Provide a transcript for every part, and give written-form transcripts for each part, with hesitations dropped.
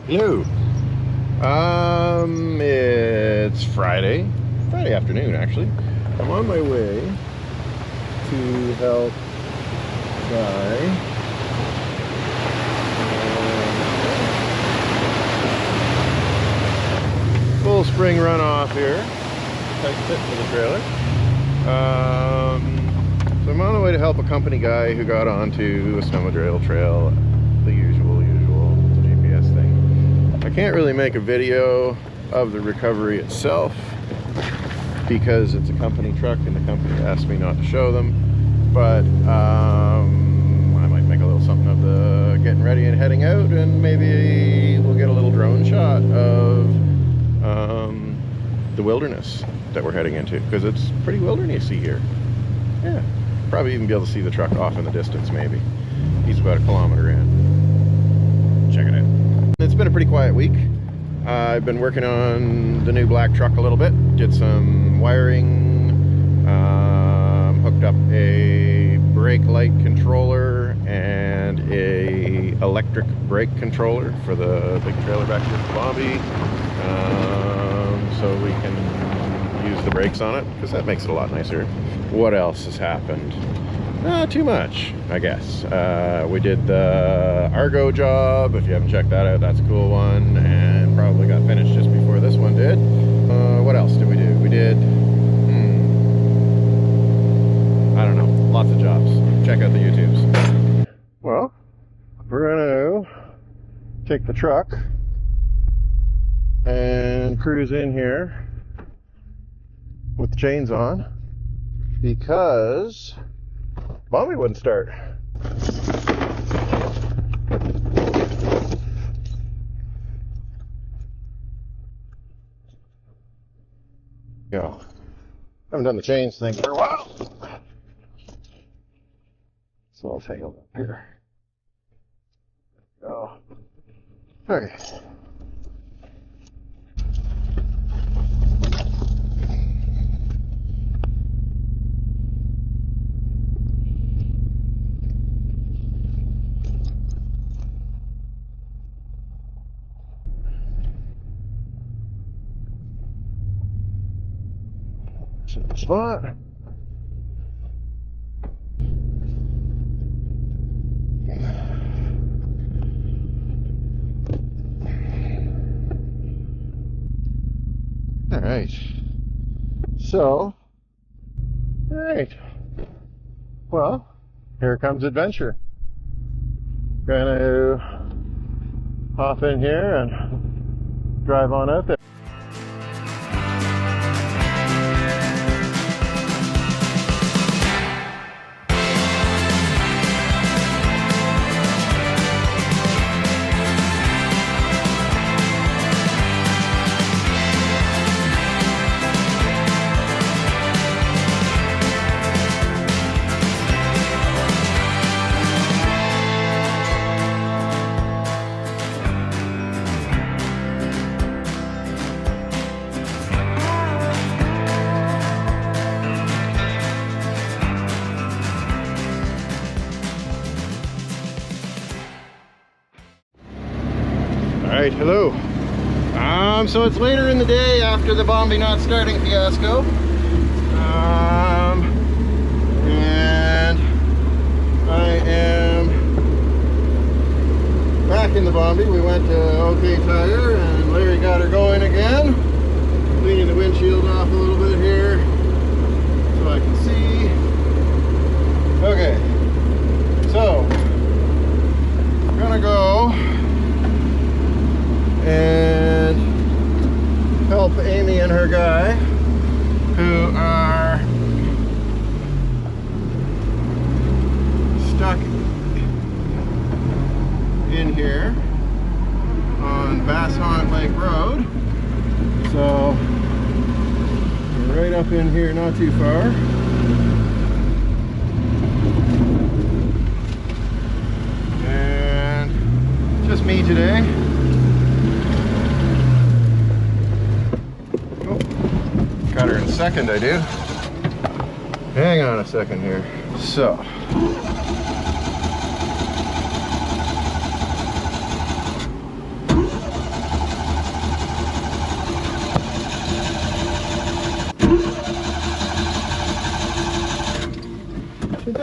Hello. It's Friday afternoon actually. I'm on my way to help Guy. Full spring runoff here. Tight fit for the trailer. So I'm on the way to help a company guy who got onto a snowmobile trail. The usual GPS thing. I can't really make a video of the recovery itself because it's a company truck and the company asked me not to show them, but I might make a little something of the getting ready and heading out, and maybe we'll get a little drone shot of the wilderness that we're heading into, because it's pretty wildernessy here. Yeah, probably even be able to see the truck off in the distance. Maybe he's about 1 kilometer in. Check it out. It's been a pretty quiet week. I've been working on the new black truck a little bit. Did some wiring, hooked up a brake light controller and a electric brake controller for the big trailer back here at Bombi, so we can use the brakes on it, because that makes it a lot nicer. What else has happened? Not too much, I guess. We did the Argo job. If you haven't checked that out, that's a cool one, and probably got finished just before this one did. What else did we do? We did, I don't know, lots of jobs. Check out the YouTubes. Well, we're gonna take the truck and cruise in here with the chains on, because Bombi wouldn't start. Go. Haven't done the chains thing for a while, so I'll take a look here. Go. Okay. Spot. All right. So, all right. Well, here comes adventure. Gonna hop in here and drive on out there. Alright, hello. So it's later in the day after the Bombi not starting fiasco. And I am back in the Bombi. We went to OK Tire and Larry got her going again. Cleaning the windshield off a little bit here so I can see. Okay, so we're gonna go and help Amy and her guy, who are stuck in here on Bass Hunt Lake Road. So we're right up in here, not too far. And just me today. Got her in second, I do. Hang on a second here. So,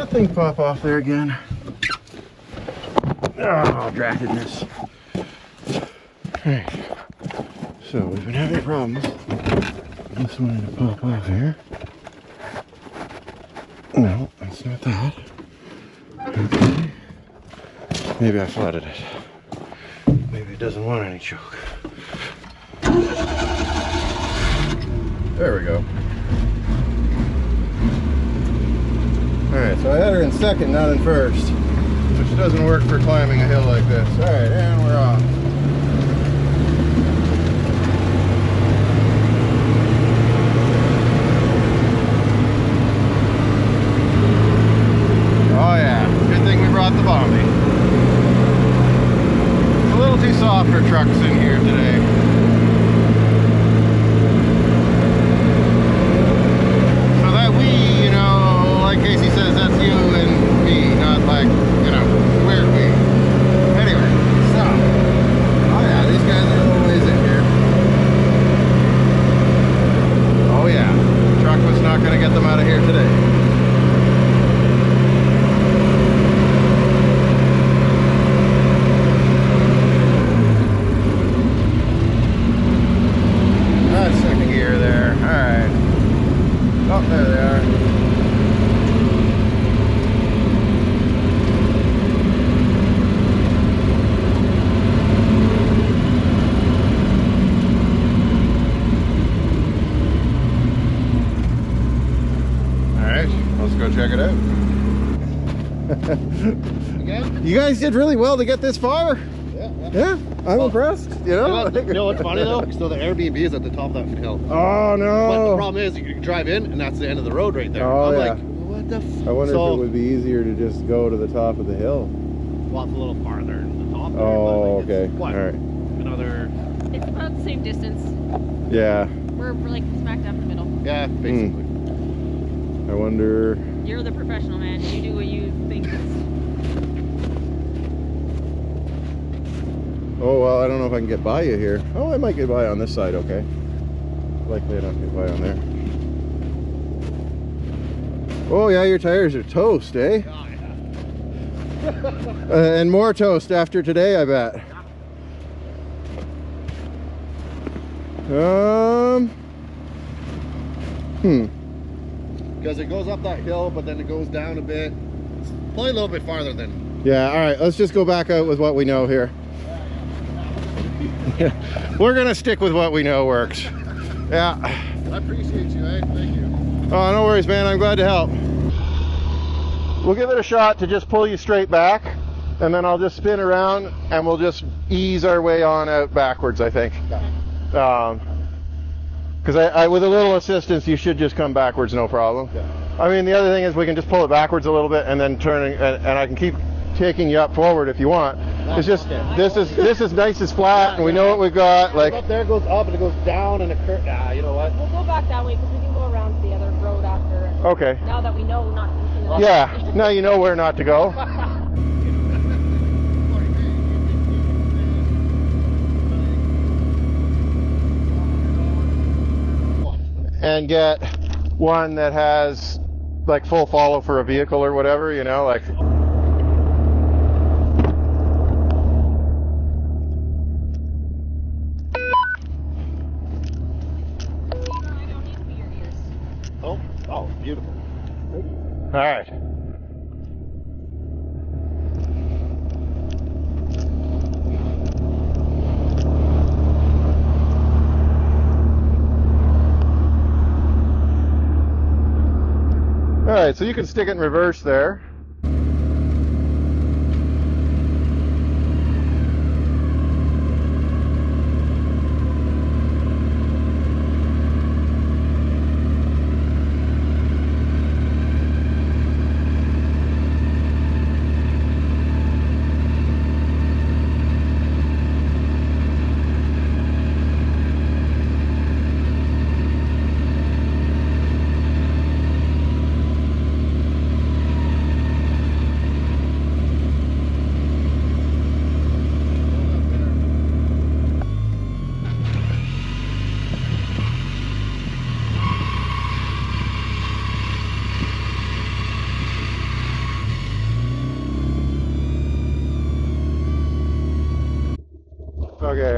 that thing pop off there again? Oh, dratedness. Alright. So we've been having problems. This wanted to pop off here. No, that's not that. Okay. Maybe I flooded it. Maybe it doesn't want any choke. There we go. Alright, so I had her in second, not in first. Which doesn't work for climbing a hill like this. Alright, and we're off. Oh yeah, good thing we brought the Bombi. It's a little too soft for trucks in here today. So that we, you know, like Casey says, that's you and me, not like, you know, weird we. Anyway, so, oh yeah, these guys are a little ways in here. Oh yeah, the truck was not going to get them out of here today. Second gear there. Alright. Oh, there they are. Alright, let's go check it out. You guys did really well to get this far. Yeah, I'm impressed. You know what's funny though? So the Airbnb is at the top of that hill. Oh no! But the problem is, you can drive in, and that's the end of the road right there. Oh, I'm yeah. like, what the? I wonder if it would be easier to just go to the top of the hill. Well, it's a little farther than the top. There, oh, like okay. What? All right. Another. It's about the same distance. Yeah. We're like smack dab in the middle. Yeah, basically. I wonder. You're the professional man. You do what you think is. Oh, well, I don't know if I can get by you here. Oh, I might get by on this side, okay. Likely enough to get by on there. Oh, yeah, your tires are toast, eh? Oh, yeah. And more toast after today, I bet. Because it goes up that hill, but then it goes down a bit. It's probably a little bit farther than. Yeah, all right, let's just go back out with what we know here. We're gonna stick with what we know works. Yeah. I appreciate you, eh? Thank you. Oh, no worries, man. I'm glad to help. We'll give it a shot to just pull you straight back, and then I'll just spin around, and we'll just ease our way on out backwards, I think. Because with a little assistance, you should just come backwards, no problem. Yeah. I mean, the other thing is we can just pull it backwards a little bit, and then turning, and I can keep taking you up forward if you want. It's just this is nice as flat, and we know what we've got. Like up there, it goes up and it goes down and it curves. You know what? We'll go back that way because we can go around to the other road after. Okay. Now that we know not to continue that. Yeah. Now you know where not to go. And get one that has like full follow for a vehicle or whatever, you know, like. Oh, beautiful. All right. All right, so you can stick it in reverse there.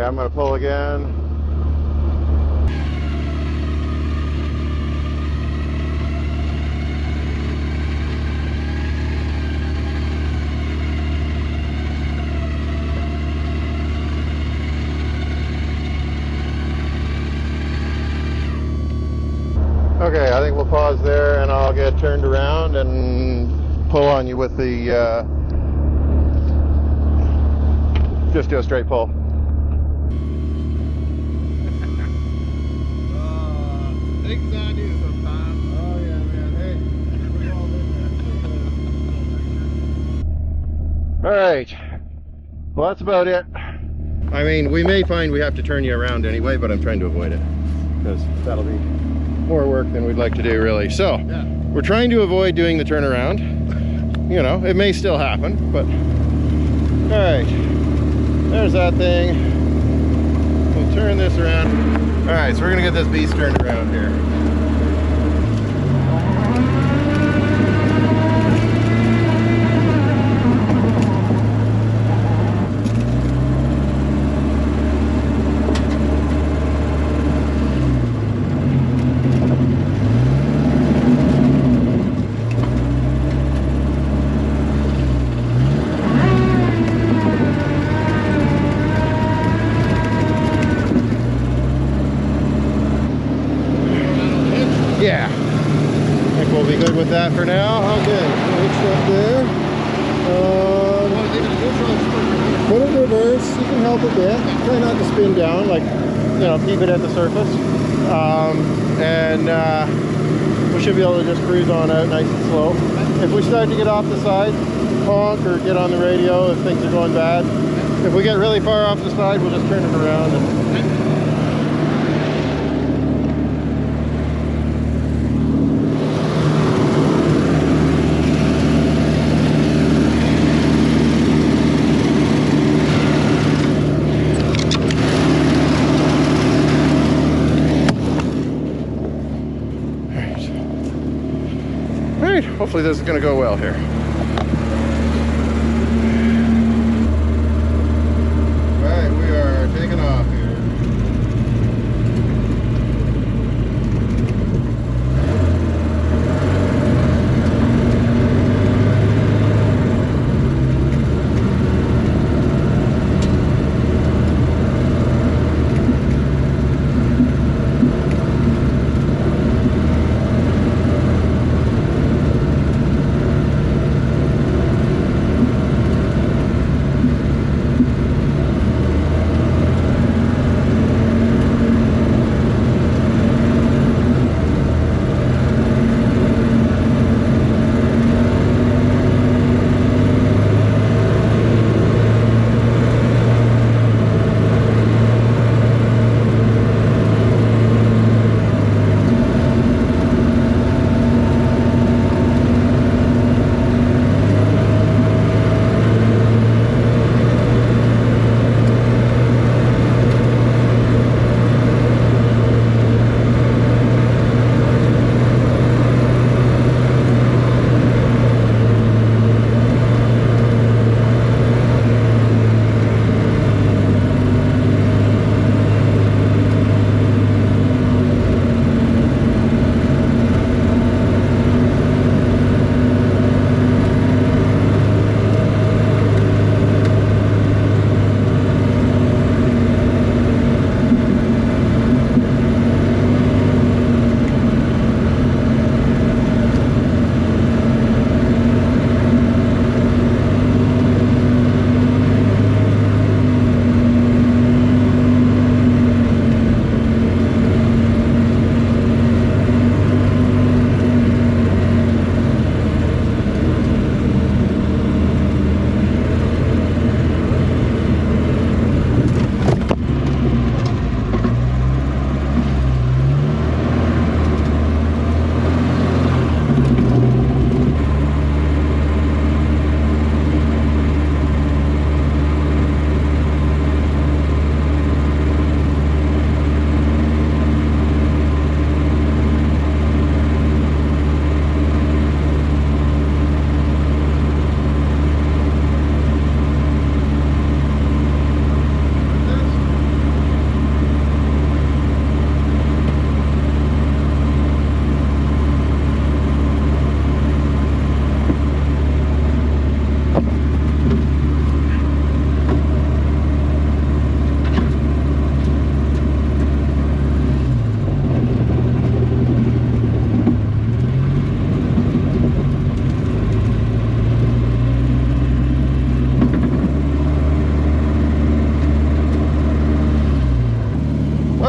I'm going to pull again. Okay, I think we'll pause there and I'll get turned around and pull on you with the, just do a straight pull. Things on you sometimes. Oh yeah, man. Hey, we're all in there. All right, well that's about it. I mean, we may find we have to turn you around anyway, but I'm trying to avoid it because that'll be more work than we'd like to do, really. So Yeah. we're trying to avoid doing the turnaround. You know, it may still happen, but all right, there's that thing. We'll turn this around. All right, so we're gonna get this beast turned around here. Yeah, I think we'll be good with that for now. Okay, hitch up there. Put it in reverse. You can help a bit. Try not to spin down, like, you know, keep it at the surface. And we should be able to just cruise on out nice and slow. If we start to get off the side, honk or get on the radio if things are going bad. If we get really far off the side, we'll just turn it around. Hopefully this is going to go well here. All right, we are taking off here.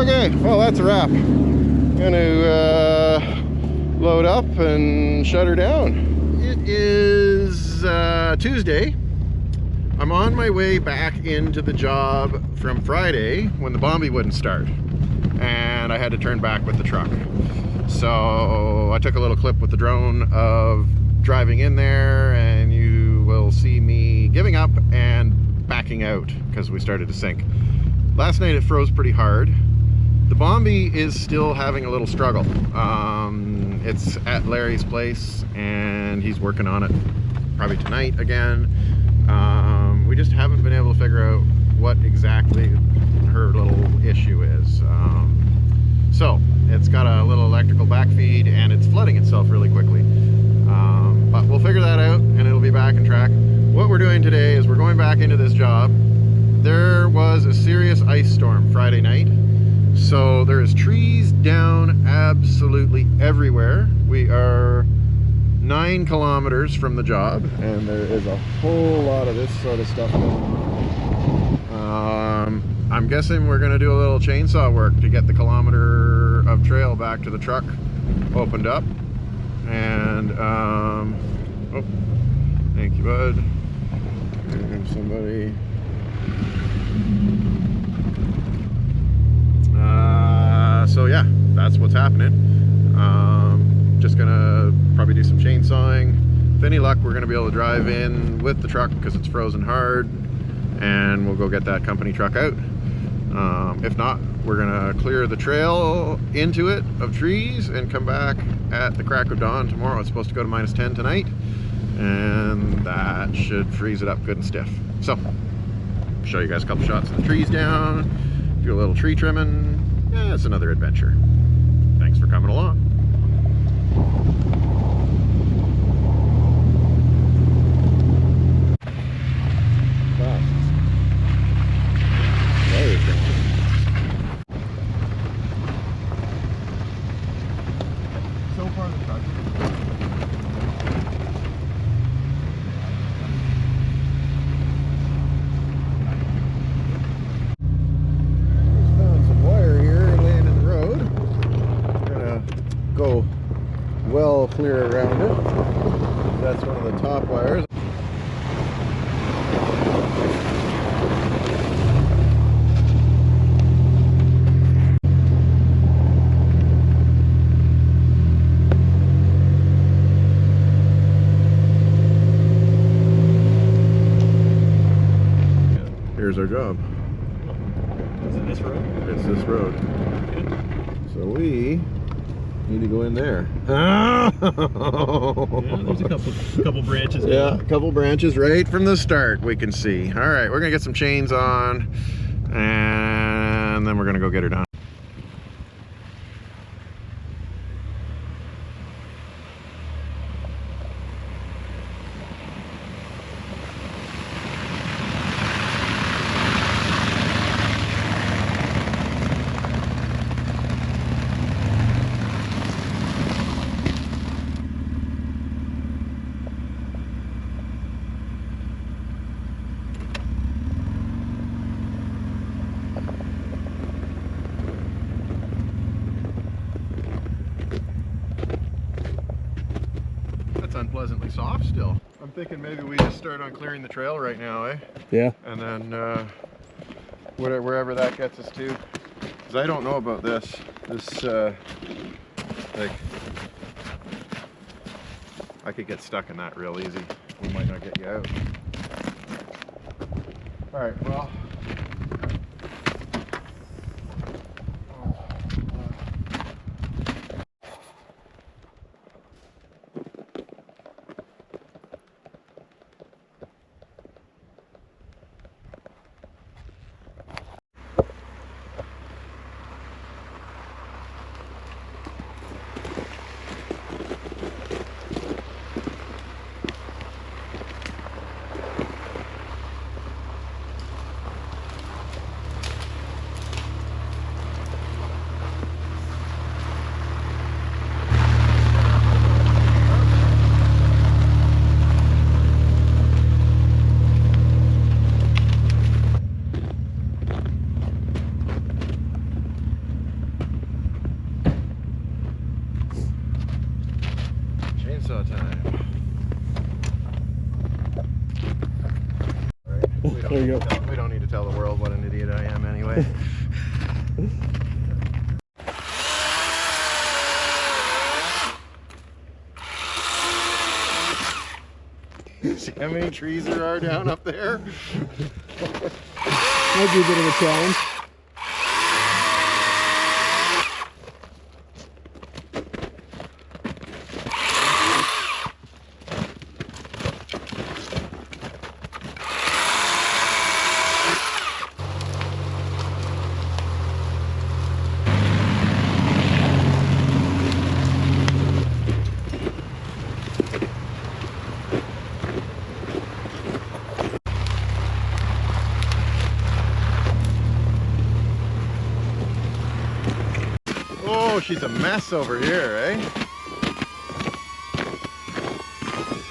Okay, well, that's a wrap. Gonna load up and shut her down. It is Tuesday. I'm on my way back into the job from Friday when the Bombi wouldn't start, and I had to turn back with the truck. So I took a little clip with the drone of driving in there, and you will see me giving up and backing out because we started to sink. Last night it froze pretty hard. The Bombi is still having a little struggle. It's at Larry's place and he's working on it probably tonight again. We just haven't been able to figure out what exactly her little issue is. So it's got a little electrical backfeed and it's flooding itself really quickly. But we'll figure that out and it'll be back on track. What we're doing today is we're going back into this job. There was a serious ice storm Friday night. So there is trees down absolutely everywhere. We are 9 kilometers from the job and there is a whole lot of this sort of stuff going on. I'm guessing we're going to do a little chainsaw work to get the kilometer of trail back to the truck opened up. And oh, thank you, bud. And somebody. So yeah, that's what's happening. Just gonna probably do some chainsawing. With any luck, we're gonna be able to drive in with the truck because it's frozen hard, and we'll go get that company truck out. If not, we're gonna clear the trail into it of trees and come back at the crack of dawn tomorrow. It's supposed to go to -10 tonight, and that should freeze it up good and stiff. So, show you guys a couple shots of the trees down, do a little tree trimming. Yeah, it's another adventure. Thanks for coming along. Wow. Very tricky. So far the truck. Go well clear around it. That's one of the top wires. Here's our job. Is it this road? It's this road. Okay. So we need to go in there. Yeah, there's a couple branches. Yeah, a couple branches right from the start we can see. All right, we're gonna get some chains on and then we're gonna go get her done. Unpleasantly soft still. I'm thinking maybe we just start on clearing the trail right now, eh? Yeah. And then wherever that gets us to. Because I don't know about this. Like, I could get stuck in that real easy. We might not get you out. All right, well. chainsaw time. All right. There you go. We don't need to tell the world what an idiot I am anyway. See how many trees there are down up there? Might be a bit of a challenge. Oh, she's a mess over here, eh?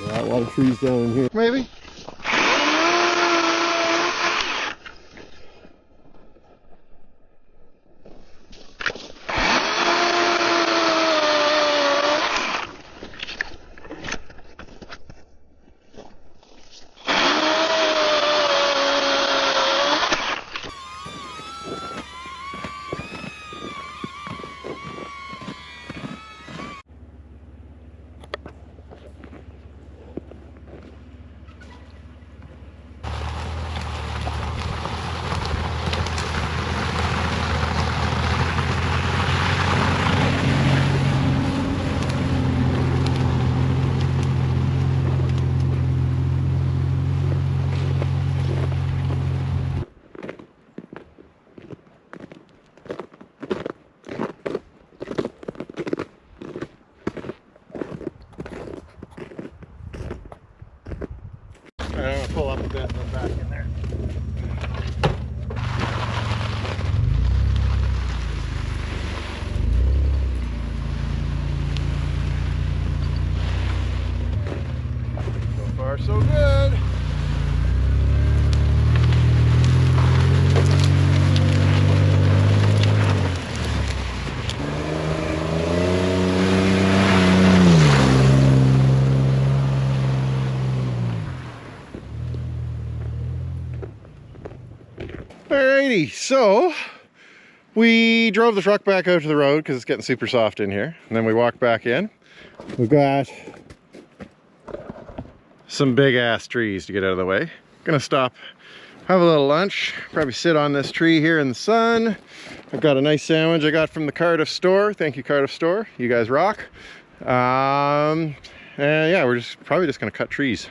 Yeah, a lot of trees down in here. Maybe. I'm gonna pull up a bit and then back in there. So far, so good. Alrighty, so we drove the truck back out to the road because it's getting super soft in here, and then we walked back in. We've got some big ass trees to get out of the way. Gonna stop, have a little lunch, probably sit on this tree here in the sun. I've got a nice sandwich I got from the Cardiff store. Thank you, Cardiff store. You guys rock. And yeah, we're probably just gonna cut trees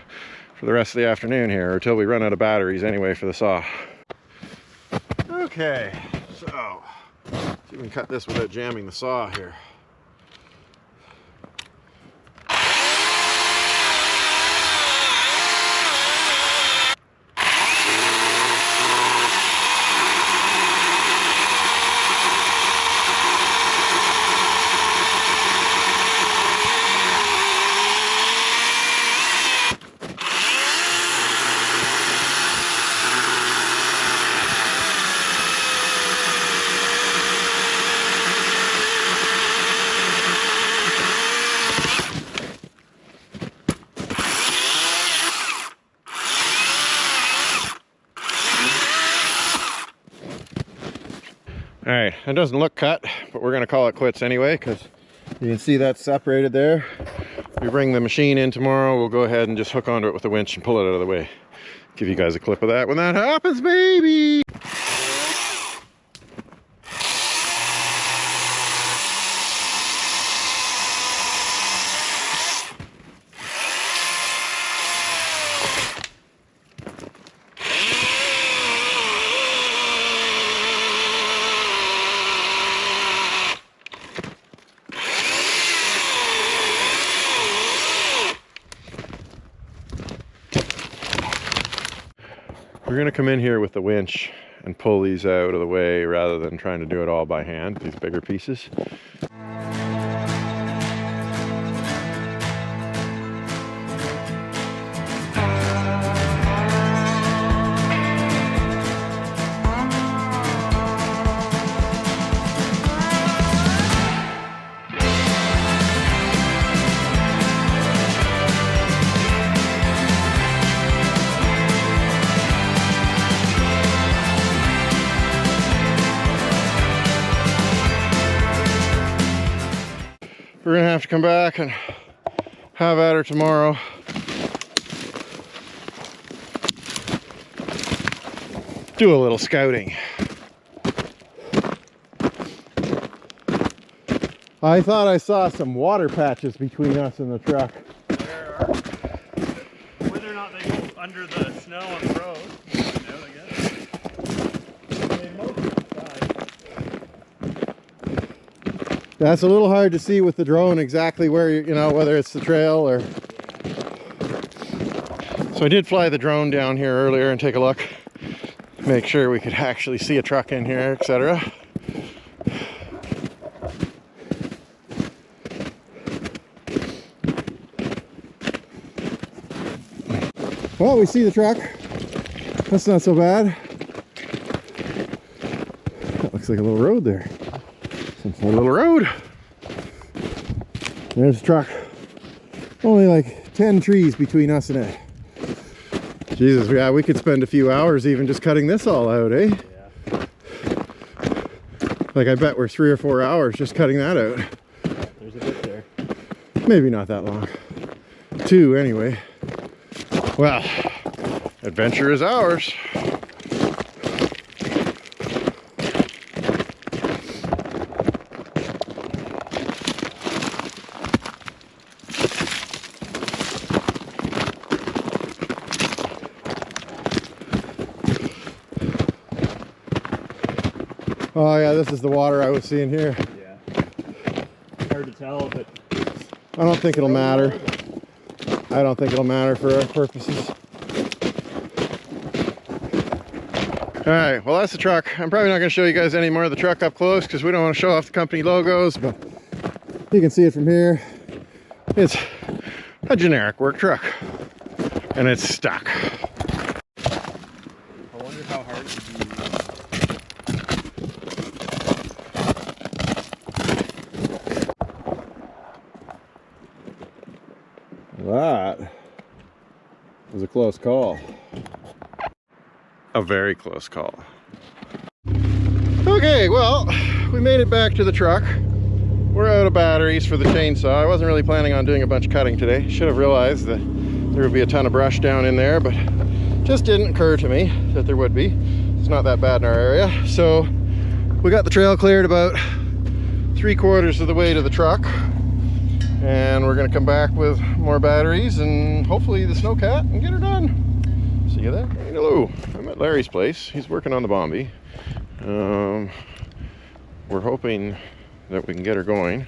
for the rest of the afternoon here, or until we run out of batteries anyway for the saw. Okay, so see if we can cut this without jamming the saw here. All right, it doesn't look cut, but we're gonna call it quits anyway, because you can see that's separated there. We bring the machine in tomorrow, we'll go ahead and just hook onto it with the winch and pull it out of the way. Give you guys a clip of that when that happens, baby! We're gonna come in here with the winch and pull these out of the way rather than trying to do it all by hand, these bigger pieces. we're gonna have to come back and have at her tomorrow. Do a little scouting. I thought I saw some water patches between us and the truck. There are. Whether or not they go under the snow on the road, I guess. They mostly side. That's a little hard to see with the drone exactly where, you know, whether it's the trail or... So I did fly the drone down here earlier and take a look. Make sure we could actually see a truck in here, etc. Well, we see the truck. That's not so bad. That looks like a little road there. Some sort of little road. There's the truck. Only like 10 trees between us and it. Jesus, yeah, we could spend a few hours even just cutting this all out, eh? Yeah. Like I bet we're 3 or 4 hours just cutting that out. There's a bit there. Maybe not that long. 2 anyway. Well, adventure is ours. Oh yeah, this is the water I was seeing here. Yeah. Hard to tell, but I don't think it'll matter. I don't think it'll matter for our purposes. Alright, well that's the truck. I'm probably not going to show you guys any more of the truck up close because we don't want to show off the company logos, but you can see it from here. It's a generic work truck. And it's stuck. I wonder how hard it would be. That was a close call. A very close call. Okay, well, we made it back to the truck. We're out of batteries for the chainsaw. I wasn't really planning on doing a bunch of cutting today. Should have realized that there would be a ton of brush down in there, but just didn't occur to me that there would be. It's not that bad in our area. So we got the trail cleared about 3/4 of the way to the truck. And we're gonna come back with more batteries and hopefully the snowcat and get her done. See you there. Hello, I'm at Larry's place. He's working on the Bombi. We're hoping that we can get her going.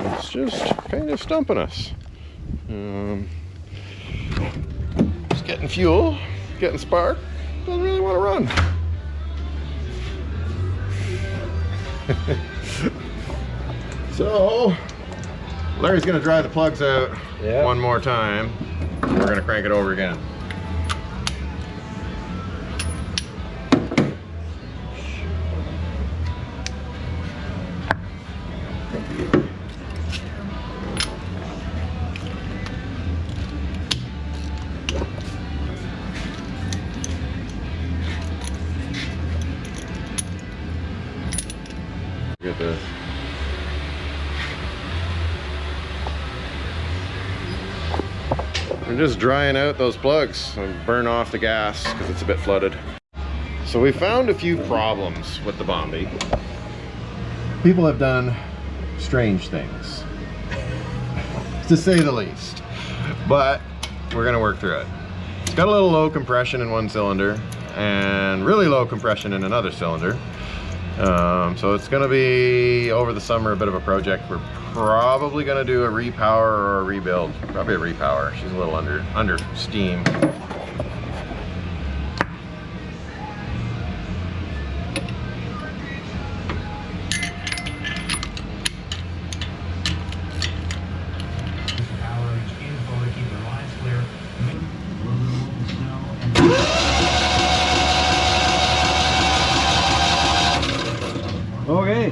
It's just kind of stumping us. Just getting fuel, getting spark. Doesn't really want to run. So Larry's gonna dry the plugs out one more time. We're gonna crank it over again. Get this. We're just drying out those plugs and burn off the gas because it's a bit flooded. So we found a few problems with the Bombi. People have done strange things, to say the least. But we're gonna work through it. It's got a little low compression in one cylinder and really low compression in another cylinder. So it's gonna be over the summer a bit of a project. We're probably gonna do a repower or a rebuild. Probably a repower. She's a little under steam. Okay.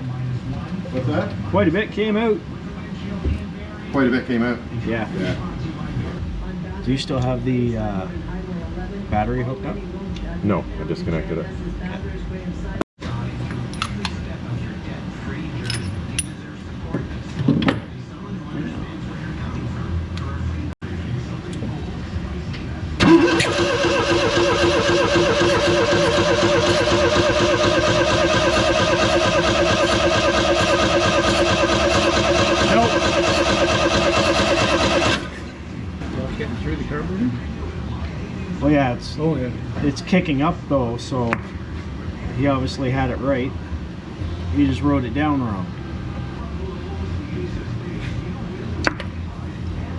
What's that? Quite a bit came out. Quite a bit came out. Yeah. Do you still have the battery hooked up? No, I disconnected it. yeah, it's kicking up though, so he obviously had it right. He just wrote it down wrong.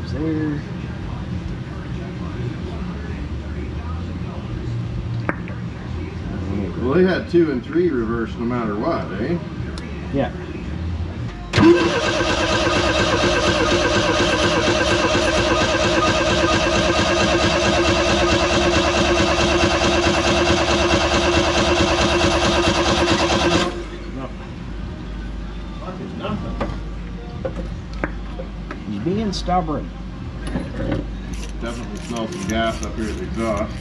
There. Well, they had 2 and 3 reverse no matter what, eh? Yeah. No. He's being stubborn. Definitely smells some gas up here at the exhaust.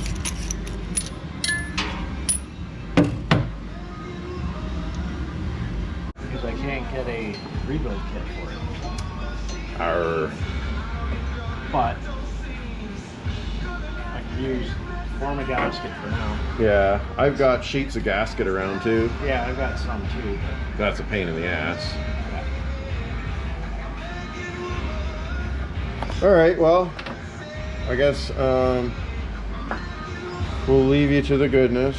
Because I can't get a rebuild kit for it. Arr. But I can use form a gasket for now. Yeah, I've got sheets of gasket around too. Yeah, I've got some too. But That's a pain in the ass. All right, well, I guess we'll leave you to the goodness.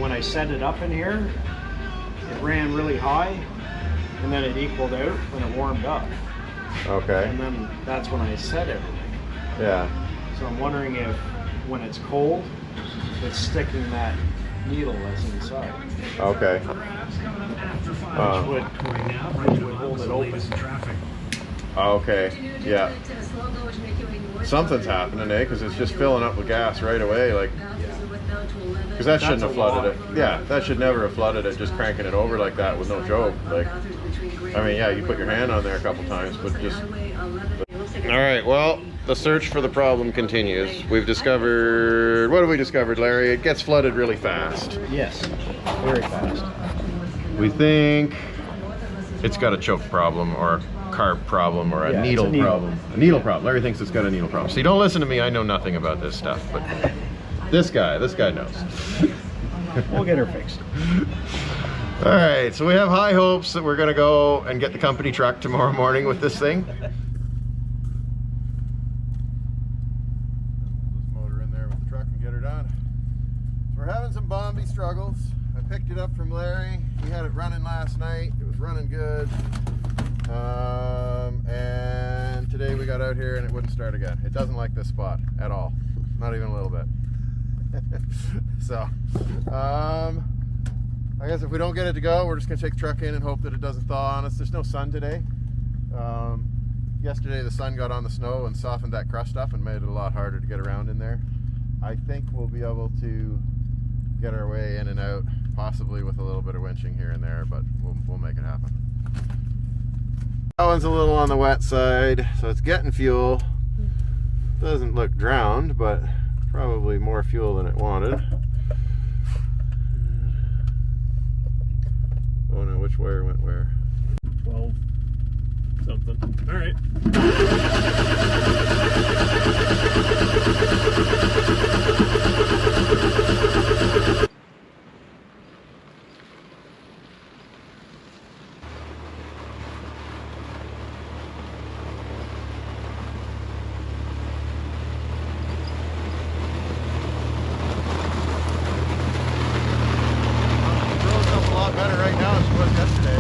when I set it up in here, it ran really high, and then it equaled out when it warmed up. Okay. And then that's when I set everything. Yeah. So I'm wondering if, when it's cold, it's sticking that needle that's inside. Okay. Which would hold it open. Okay. Yeah. Something's happening, eh? Because it's just filling up with gas right away, like. Because that shouldn't have flooded it. Yeah, that should never have flooded it. Just cranking it over like that with no joke. Like, I mean, yeah, you put your hand on there a couple times, but just. All right. Well, the search for the problem continues. We've discovered. What have we discovered, Larry? It gets flooded really fast. Yes, very fast. We think it's got a choke problem or a carb problem or a Yeah, needle it's a needle. problem. A needle problem. Larry thinks it's got a needle problem. See, don't listen to me. I know nothing about this stuff, but this guy knows. We'll get her fixed. All right, so we have high hopes that we're gonna go and get the company truck tomorrow morning with this thing. This motor in there with the truck and get her done. So we're having some Bombi struggles. I picked it up from Larry. He had it running last night. It was running good. And today we got out here and it wouldn't start again. It doesn't like this spot at all. Not even a little bit. So, I guess if we don't get it to go, we're just gonna take the truck in and hope that it doesn't thaw on us. There's no sun today. Yesterday the sun got on the snow and softened that crust up and made it a lot harder to get around in there. I think we'll be able to get our way in and out, possibly with a little bit of winching here and there, but we'll make it happen. That one's a little on the wet side, so it's getting fuel. Doesn't look drowned, but probably more fuel than it wanted. Oh no, which wire went where? 12 something. All right. Better right now than she was yesterday.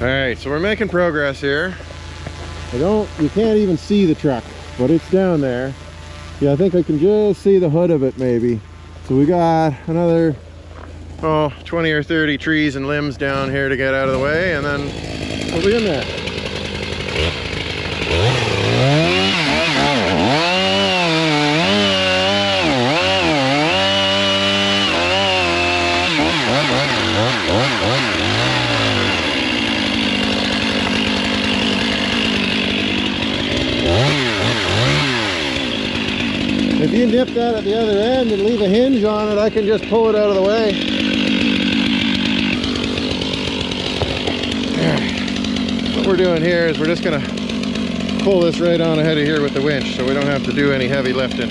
All right, so we're making progress here. You can't even see the truck, but it's down there. Yeah, I think I can just see the hood of it maybe. So we got another 20 or 30 trees and limbs down here to get out of the way, and then we'll be in there. If you nip that at the other end and leave a hinge on it, I can just pull it out of the way. What we're doing here is we're just gonna pull this right on ahead of here with the winch, so we don't have to do any heavy lifting.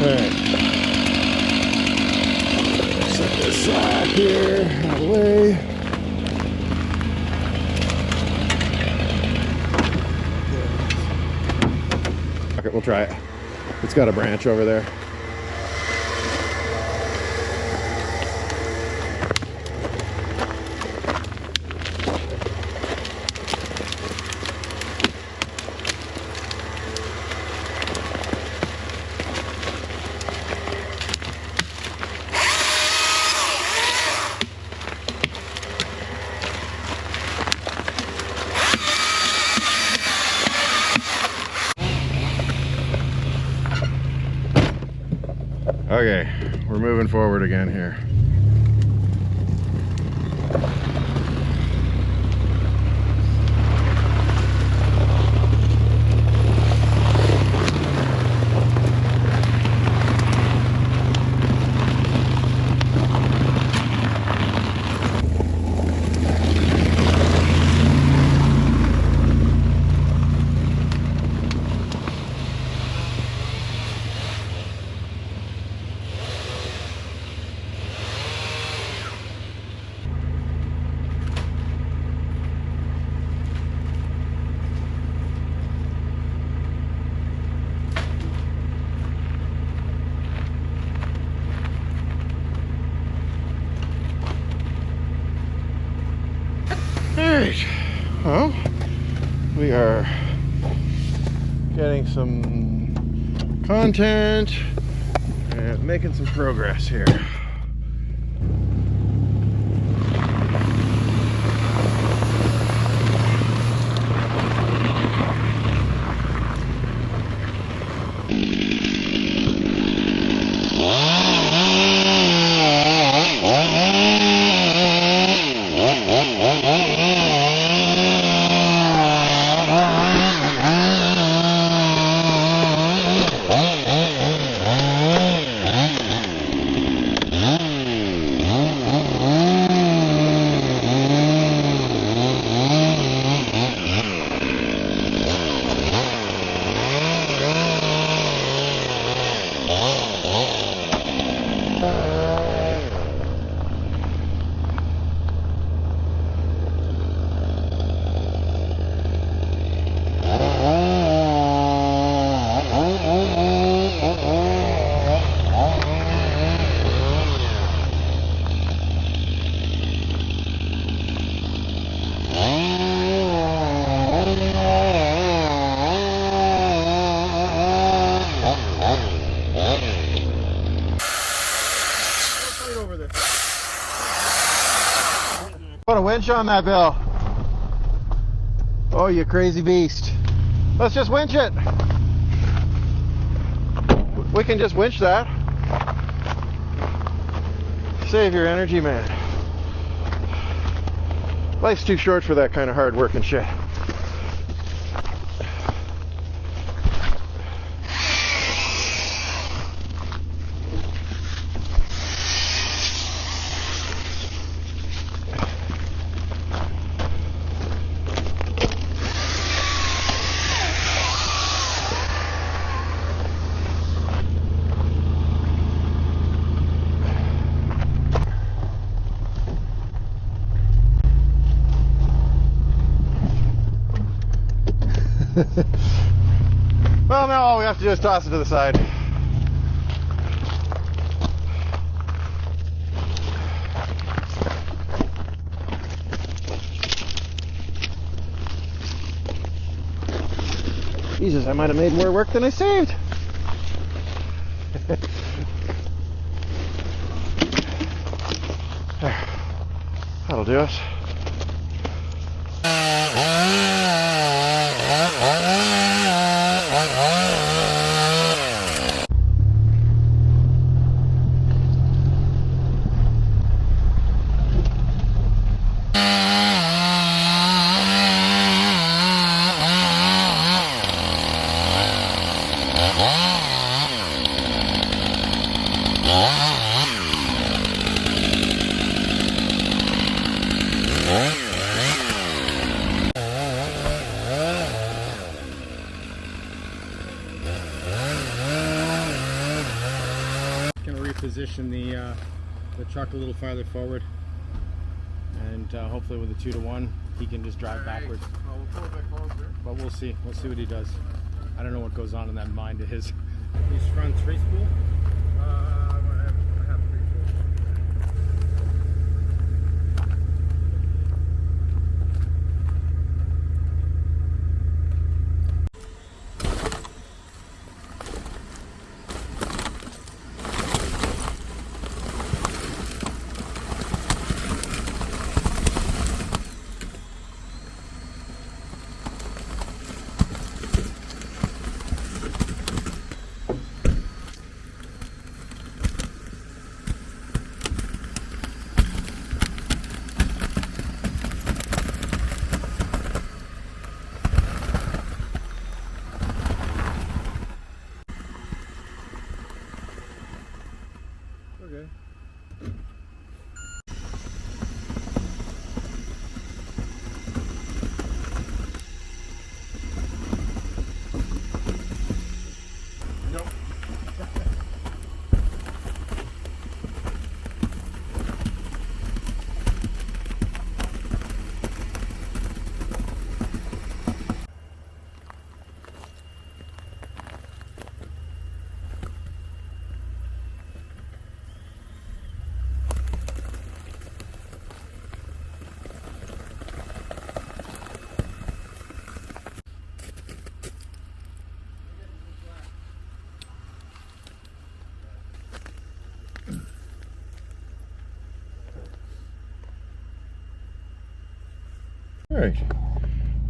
Alright. Set this side here out of the way. Okay, we'll try it. It's got a branch over there. Okay, we're moving forward again here. Alright, well, we are getting some content and making some progress here. Put a winch on that, Bill. Oh, you crazy beast. Let's just winch it. We can just winch that. Save your energy, man. Life's too short for that kind of hard work and shit. Well, now all we have to do is toss it to the side. Jesus, I might have made more work than I saved. There. That'll do it. Position the truck a little farther forward, and hopefully with a 2-to-1 he can just drive backwards. We'll pull it back closer. But we'll see what he does. I don't know what goes on in that mind of his. He's front 3-spool. I have 3 spools. Alright,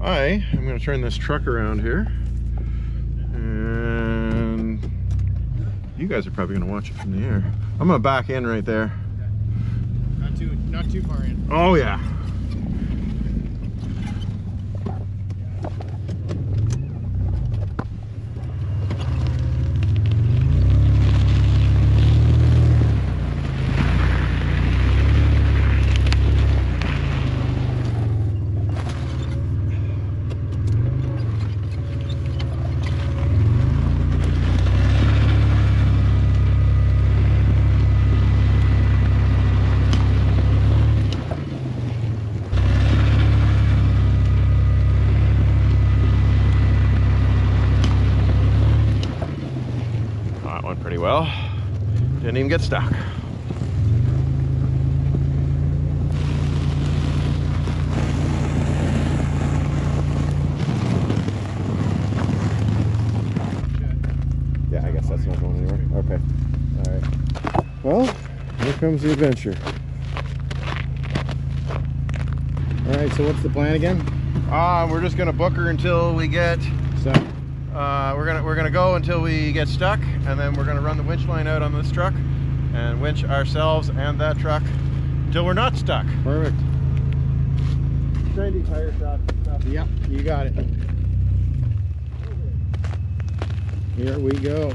I am going to turn this truck around here, and you guys are probably going to watch it from the air. I'm going to back in right there. Not too far in. Oh yeah. Well, didn't even get stuck. Yeah, I guess that's not going anywhere. Okay. Alright. Well, here comes the adventure. Alright, so what's the plan again? We're just gonna book her until we get we're gonna go until we get stuck, and then we're gonna run the winch line out on this truck and winch ourselves and that truck until we're not stuck. Perfect. 90 tire shots and stuff. Yep, you got it. Here we go.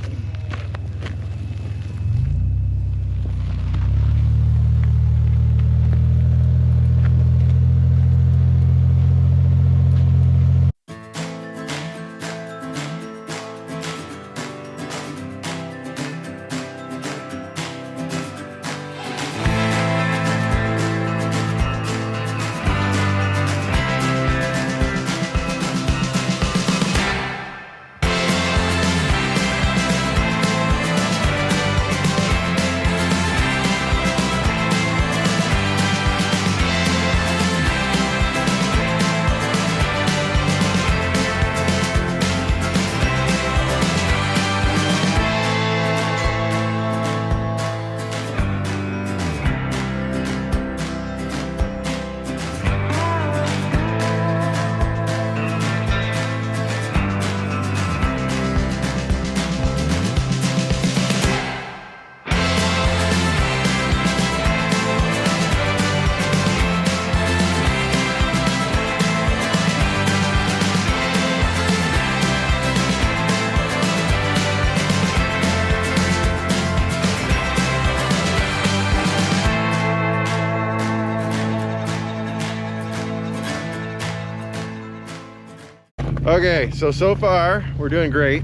Okay, so far we're doing great.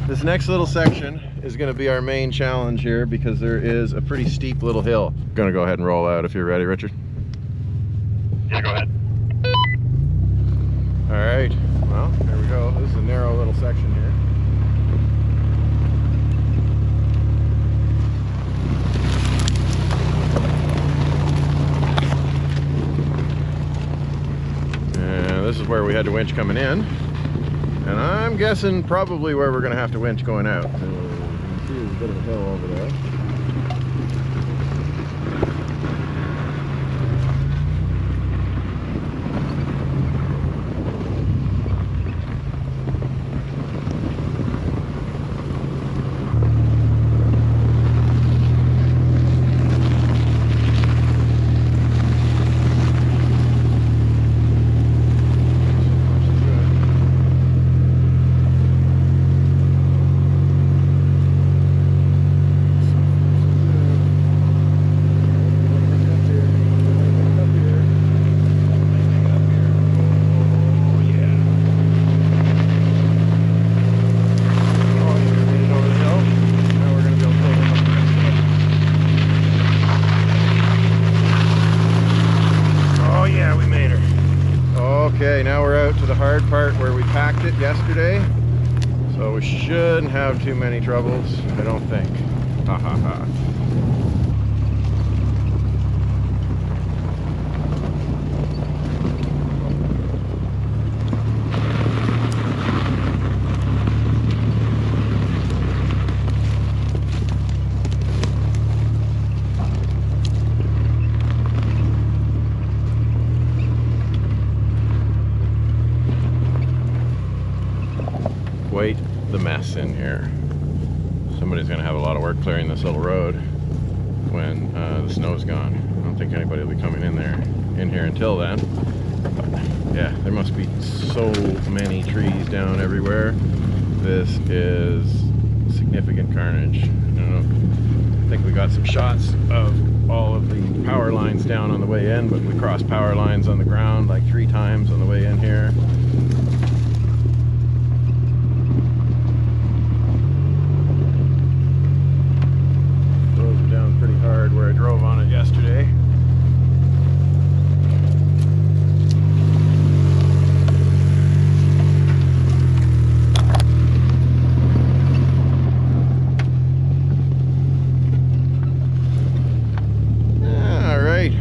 This next little section is going to be our main challenge here because there is a pretty steep little hill. Gonna go ahead and roll out if you're ready, Richard. Yeah, go ahead. All right, well, there we go. This is a narrow little section here. And this is where we had to winch coming in. And I'm guessing probably where we're going to have to winch going out. So you can see there's a bit of a hill over there. Okay, now we're out to the hard part where we packed it yesterday. So we shouldn't have too many troubles, I don't think. Ha ha ha. Quite the mess in here. Somebody's gonna have a lot of work clearing this little road when the snow's gone. I don't think anybody will be coming in here until then. But yeah, there must be so many trees down everywhere. This is significant carnage. I think we got some shots of all of the power lines down on the way in, but we crossed power lines on the ground like 3 times on the way in here. Pretty hard where I drove on it yesterday. All right.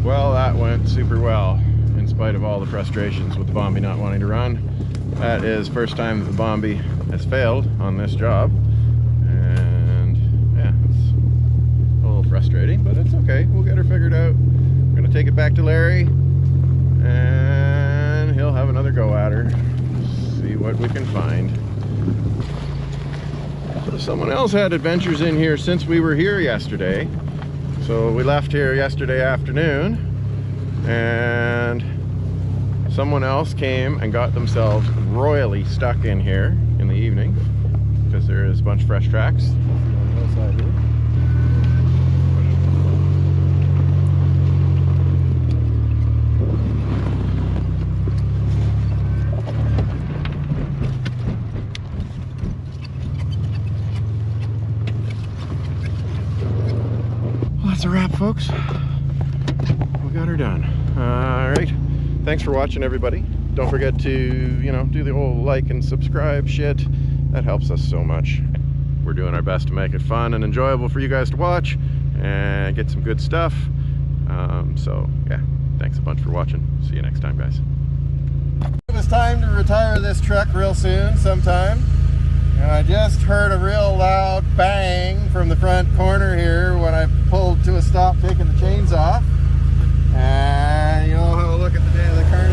Well, that went super well in spite of all the frustrations with the Bombi not wanting to run. That is first time that the Bombi has failed on this job. Frustrating, but it's okay. We'll get her figured out. We're gonna take it back to Larry and he'll have another go at her. See what we can find. So someone else had adventures in here since we were here yesterday. So we left here yesterday afternoon and someone else came and got themselves royally stuck in here in the evening because there is a bunch of fresh tracks on the hillside here. That's a wrap, folks. We got her done. All right. Thanks for watching, everybody. Don't forget to, do the old like and subscribe shit. That helps us so much. We're doing our best to make it fun and enjoyable for you guys to watch and get some good stuff. So, yeah. Thanks a bunch for watching. See you next time, guys. It was time to retire this truck real soon sometime. And I just heard a real loud bang from the front corner here when I pulled to a stop taking the chains off. And you'll have a look at the day of the car.